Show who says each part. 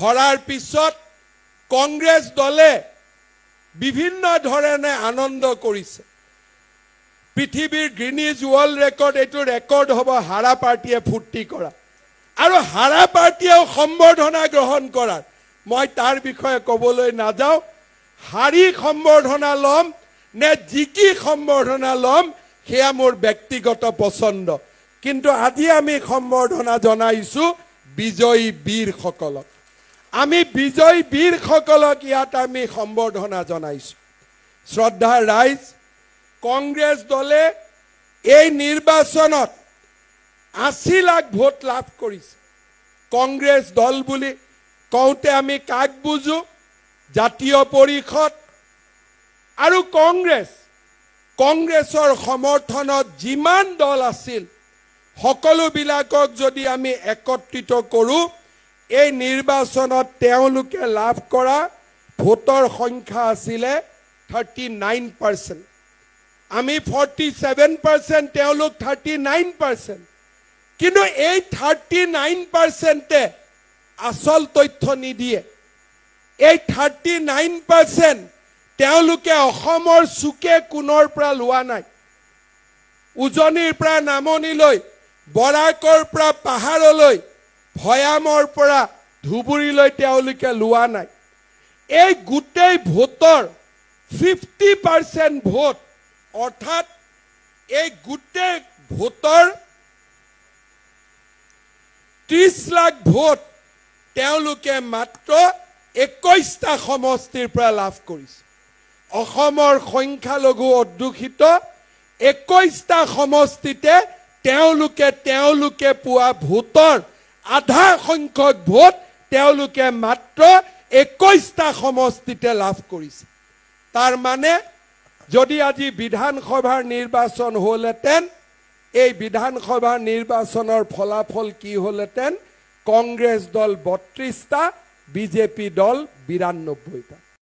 Speaker 1: হৰাৰ পিছত কংগ্ৰেছ দলে বিভিন্ন ধৰণে আনন্দ কৰিছে পৃথিৱীৰ গ্ৰিনিজ ৱৰ্ল্ড ৰেকৰ্ড এইটো ৰেকৰ্ড হ'ব হাৰা পাৰ্টিয়ে ফূৰ্তি কৰা আৰু হাৰা পাৰ্টিয়েও সম্বৰ্ধনা গ্ৰহণ কৰাৰ মই তাৰ বিষয়ে ক'বলৈ নাযাওঁ হাৰি সম্বৰ্ধনা ল'ম নে জিকি সম্বৰ্ধনা ল'ম সেয়া মোৰ ব্যক্তিগত পছন্দ কিন্তু আজি আমি সম্বৰ্ধনা জনাইছো বিজয়ী বীৰসকলক আমি বিজয়ী বীৰসকলক ইয়াত আমি সম্বৰ্ধনা জনাইছো শ্ৰদ্ধাৰ ৰাইজ কংগ্ৰেছ দলে এই নিৰ্বাচনত 80 লাখ ভোট লাভ কৰিছে কংগ্ৰেছ দল বুলি কওঁতে আমি কাক বুজো জাতীয় পৰিষদ আৰু কংগ্ৰেছৰ সমৰ্থনত যিমান দল আছিল সকলোবিলাকক যদি আমি একত্ৰিত কৰোঁ এই নিৰ্বাচনত তেওঁলোকে লাভ কৰা ভোটৰ সংখ্যা আছিলে 39% আমি 47% তেওঁলোক 39% কিন্তু এই 39%তে আসল তথ্য নিদিয়ে এই 39% তেওঁলোকে অসমৰ সুকে কোনৰ পৰা লোৱা নাই উজনিৰ পৰা নামনিলৈ বৰাকৰ পৰা পাহাৰলৈ ভয়ামৰ পৰা ধুবুৰীলৈ তেওঁলোকে লোৱা নাই এই গোটেই ভোটৰ 50% ভোট অৰ্থাৎ এই গোটেই ভোটৰ 30 লাখ ভোট তেওঁলোকে মাত্ৰ 21টা সমষ্টিৰ পৰা লাভ কৰিছে অসমৰ সংখ্যালঘু অধ্যুষিত 21টা সমষ্টিতে তেওঁলোকে পোৱা ভোটৰ আধা সংখ্যক ভোট তেওঁলোকে মাত্ৰ 21টা সমষ্টিতে লাভ কৰিছে তাৰ মানে যদি আজি বিধানসভাৰ নিৰ্বাচন হ'লহেঁতেন এই বিধানসভাৰ নিৰ্বাচনৰ ফলাফল কি হ'লহেঁতেন কংগ্ৰেছ দল 32টা বিজেপি দল 92টা